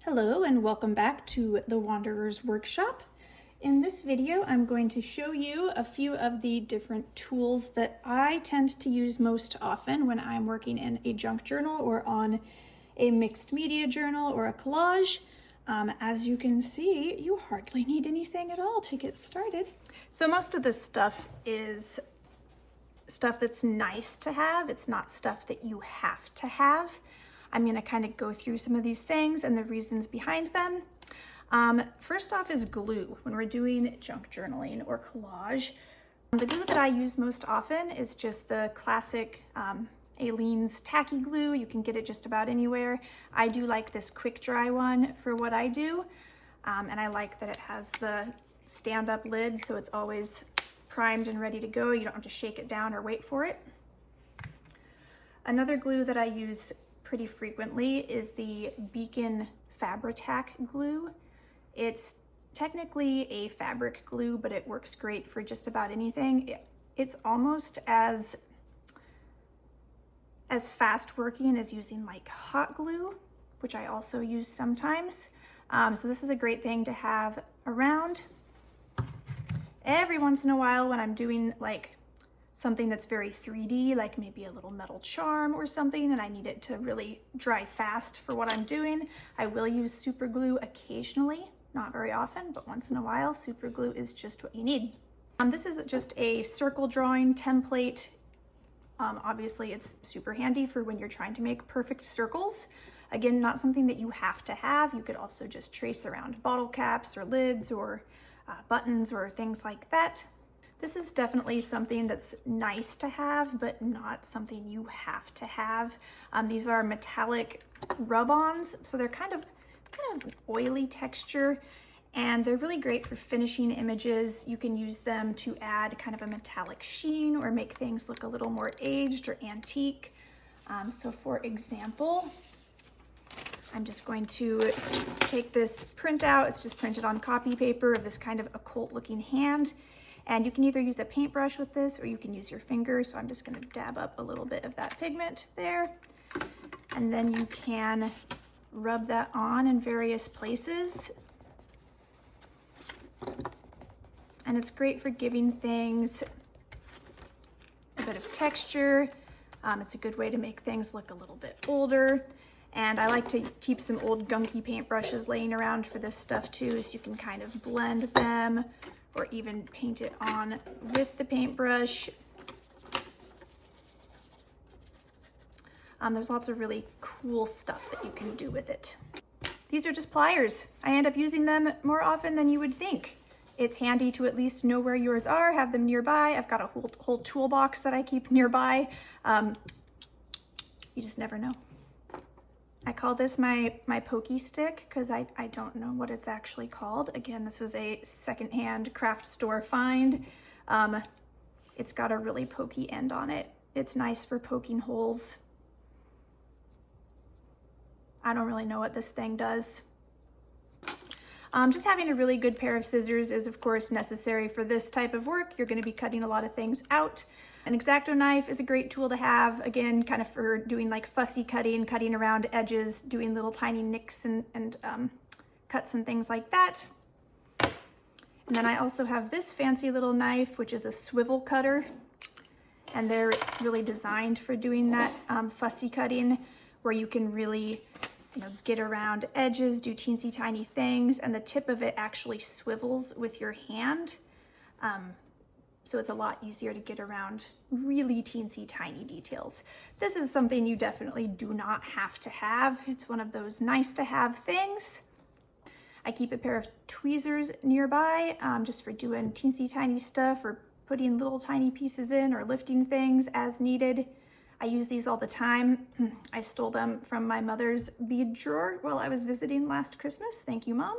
Hello and welcome back to the Wanderer's Workshop. In this video, I'm going to show you a few of the different tools that I tend to use most often when I'm working in a junk journal or on a mixed media journal or a collage. As you can see, you hardly need anything at all to get started. So most of this stuff is stuff that's nice to have. It's not stuff that you have to have. I'm going to kind of go through some of these things and the reasons behind them. First off is glue. When we're doing junk journaling or collage, the glue that I use most often is just the classic Aleene's tacky glue. You can get it just about anywhere. I do like this quick dry one for what I do, and I like that it has the stand-up lid, so it's always primed and ready to go. You don't have to shake it down or wait for it. Another glue that I use pretty frequently is the Beacon Fabri-Tac glue. It's technically a fabric glue, but it works great for just about anything. It's almost as fast working as using like hot glue, which I also use sometimes. So this is a great thing to have around. Every once in a while when I'm doing like something that's very 3D, like maybe a little metal charm or something, and I need it to really dry fast for what I'm doing, I will use super glue occasionally, not very often, but once in a while. Super glue is just what you need. This is just a circle drawing template. Obviously it's super handy for when you're trying to make perfect circles. Again, not something that you have to have. You could also just trace around bottle caps or lids or buttons or things like that. This is definitely something that's nice to have, but not something you have to have. These are metallic rub-ons, so they're kind of oily texture, and they're really great for finishing images. You can use them to add kind of a metallic sheen or make things look a little more aged or antique. So for example, I'm just going to take this printout. It's just printed on copy paper of this kind of occult looking hand. And you can either use a paintbrush with this or you can use your finger. So I'm just going to dab up a little bit of that pigment there. And then you can rub that on in various places. And it's great for giving things a bit of texture. It's a good way to make things look a little bit older. And I like to keep some old gunky paintbrushes laying around for this stuff too, so you can kind of blend them or even paint it on with the paintbrush. There's lots of really cool stuff that you can do with it. These are just pliers. I end up using them more often than you would think. It's handy to at least know where yours are, have them nearby. I've got a whole toolbox that I keep nearby. You just never know. I call this my pokey stick because I don't know what it's actually called. Again, this was a secondhand craft store find. It's got a really pokey end on it. It's nice for poking holes. I don't really know what this thing does. Just having a really good pair of scissors is of course necessary for this type of work. You're going to be cutting a lot of things out. An X-Acto knife is a great tool to have, again, kind of for doing like fussy cutting around edges, doing little tiny nicks and cuts and things like that. And then I also have this fancy little knife, which is a swivel cutter. And they're really designed for doing that fussy cutting where you can really get around edges, do teensy tiny things, and the tip of it actually swivels with your hand. So it's a lot easier to get around really teensy tiny details. This is something you definitely do not have to have. It's one of those nice to have things. I keep a pair of tweezers nearby just for doing teensy tiny stuff or putting little tiny pieces in or lifting things as needed. I use these all the time. I stole them from my mother's bead drawer while I was visiting last Christmas. Thank you, Mom.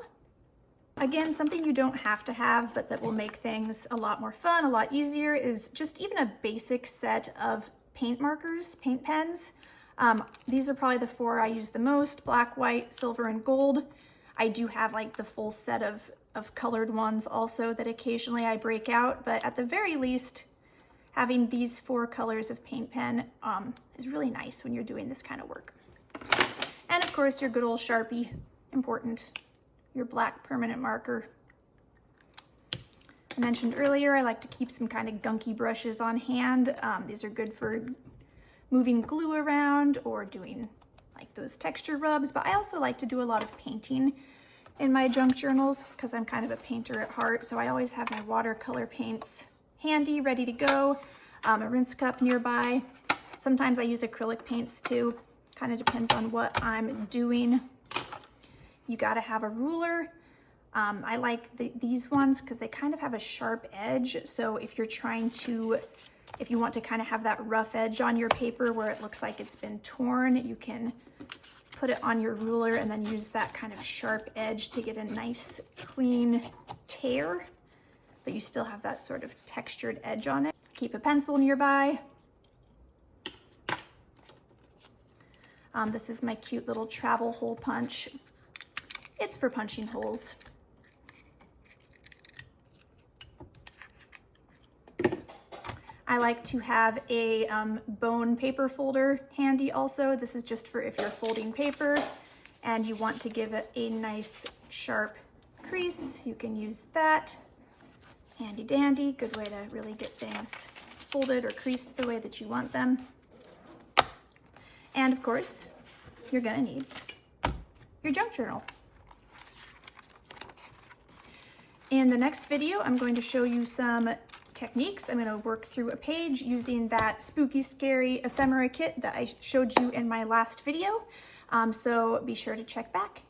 Again, something you don't have to have, but that will make things a lot more fun, a lot easier, is just even a basic set of paint markers, paint pens. These are probably the four I use the most: black, white, silver, and gold. I do have like the full set of colored ones also that occasionally I break out, but at the very least, having these four colors of paint pen is really nice when you're doing this kind of work. And of course, your good old Sharpie important. Your black permanent marker. I mentioned earlier, I like to keep some kind of gunky brushes on hand. These are good for moving glue around or doing like those texture rubs, but I also like to do a lot of painting in my junk journals because I'm kind of a painter at heart. So I always have my watercolor paints handy, ready to go, a rinse cup nearby. Sometimes I use acrylic paints too. Kind of depends on what I'm doing. You gotta have a ruler. I like these ones because they kind of have a sharp edge. So if you're if you want to kind of have that rough edge on your paper where it looks like it's been torn, you can put it on your ruler and then use that kind of sharp edge to get a nice clean tear, but you still have that sort of textured edge on it. Keep a pencil nearby. This is my cute little travel hole punch. It's for punching holes. I like to have a bone paper folder handy also. This is just for if you're folding paper and you want to give it a nice sharp crease. You can use that. Handy dandy, good way to really get things folded or creased the way that you want them. And of course, you're gonna need your junk journal. In the next video, I'm going to show you some techniques. I'm going to work through a page using that spooky, scary ephemera kit that I showed you in my last video. So be sure to check back.